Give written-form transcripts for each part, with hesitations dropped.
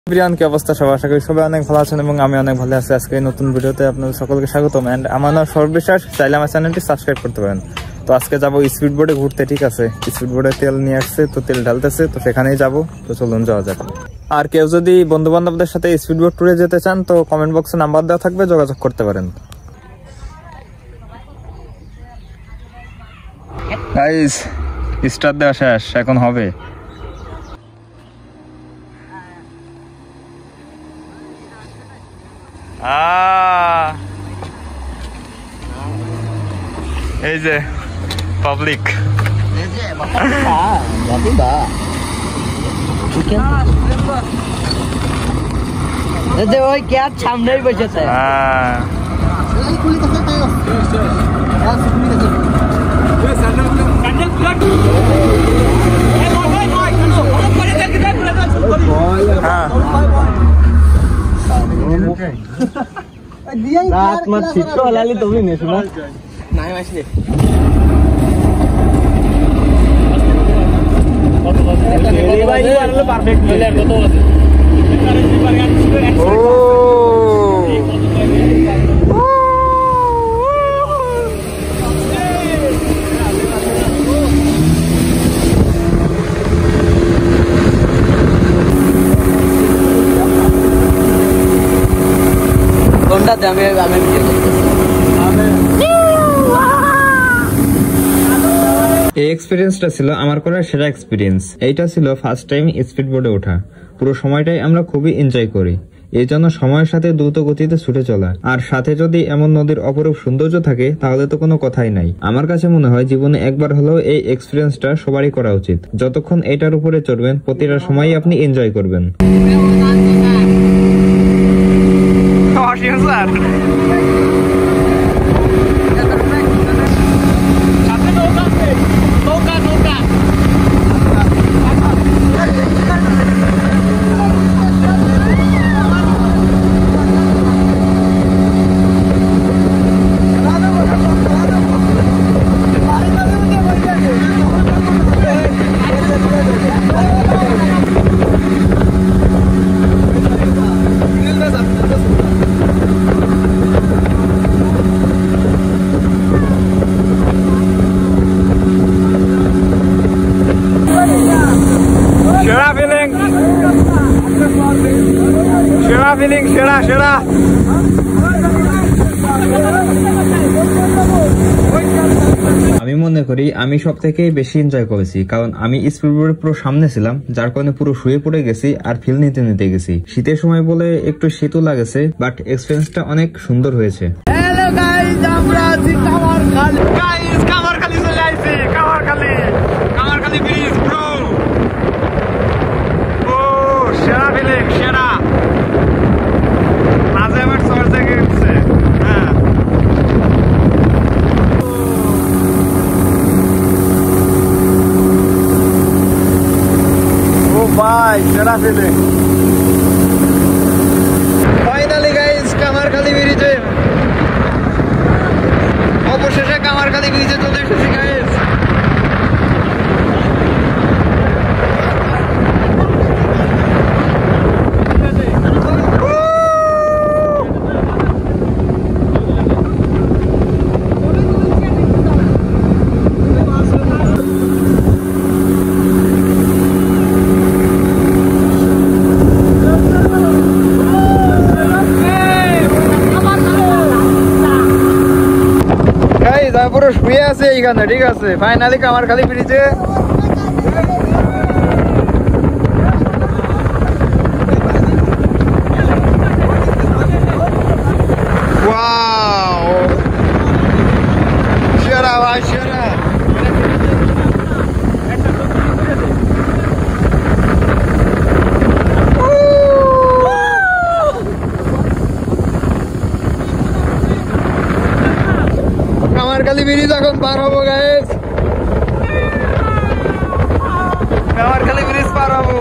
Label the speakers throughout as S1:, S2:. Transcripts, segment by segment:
S1: প্রিয়ান, কি অবস্থা সবার? আশা করি সবাই অনেক ভালো আছেন এবং আমি অনেক ভালো আছি। আজকে নতুন ভিডিওতে আপনাদের সকলকে স্বাগতম। এন্ড আমার নাম সর্ববিশ্বাস, চাইলে আমার চ্যানেলটি সাবস্ক্রাইব করতে পারেন। তো আজকে যাবো স্পিড বোর্ডে ঘুরতে, ঠিক আছে? স্পিড বোর্ডে তেল নিয়ে আসছে, তো তেল ঢালতেছে, তো সেখানেই যাবো। তো চলুন যাওয়া যাক। আর কেউ যদি বন্ধু বান্ধবদের সাথে স্পিড বোর্ড ট্যুরে যেতে চান তো কমেন্ট বক্সে নাম্বার দেওয়া থাকবে, যোগাযোগ করতে পারেন। গাইস, স্টার্ট দেওয়া শেষ, এখন হবে। এই যে পাবলিক,
S2: ওই ক্যাট সামনেই বসেছে। তুমি নে শোনা নাই মাসে পারফেক্ট কোনটাতে আমি
S1: এই এক্সপিরিয়েন্সটা ছিল আমার করার সেরা এক্সপিরিয়েন্স। এইটা ছিল ফার্স্ট টাইম স্পিড বোর্ডে ওঠা। পুরো সময়টাই আমরা খুবই এনজয় করি। এই জন্য সময়ের সাথে দ্রুত গতিতে ছুটে চলা, আর সাথে যদি এমন নদীর অপরূপ সৌন্দর্য থাকে তাহলে তো কোনো কথাই নাই। আমার কাছে মনে হয় জীবনে একবার হলেও এই এক্সপিরিয়েন্সটা সবারই করা উচিত। যতক্ষণ এটার উপরে চড়বেন প্রতিটা সময়ই আপনি এনজয় করবেন। আমি মনে করি আমি সব থেকে বেশি এনজয় করেছি, কারণ আমি স্পিড বোর্ডের পুরো সামনে ছিলাম, যার কারণে পুরো শুয়ে পড়ে গেছি আর ফিল নিতে নিতে গেছি। শীতের সময় বলে একটু শীতও লাগেছে, বাট এক্সপিরিয়েন্সটা অনেক সুন্দর হয়েছে।
S2: হ্যালো গাইস, আমরা আছি কামারখালী। গাইস, কামারখালী চলে আইছি। Kamarkhali bridge bro. ও সেরা ফিলিং, সেরা। মাঝে আবার সর থেকে গেছে। হ্যাঁ, ও ভাই সেরা ফিলিং। ফাইনালি গাইস, কামারখালী ব্রিজে অবশেষে কামারখালী ব্রিজে চলে এসেছি গাইস। পুরো শুয়ে আছে এইখানে, ঠিক আছে? ফাইনালি কামারখালী ব্রিজে সেরা ভাই, সেরা। কামারখালী ব্রিজ এখন পার হবো গাইস। কামারখালী ব্রিজ পার হবো।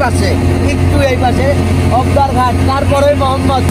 S3: পাশে, একটু এই পাশে অবদার ঘাট, তারপরে মোহাম্মদ।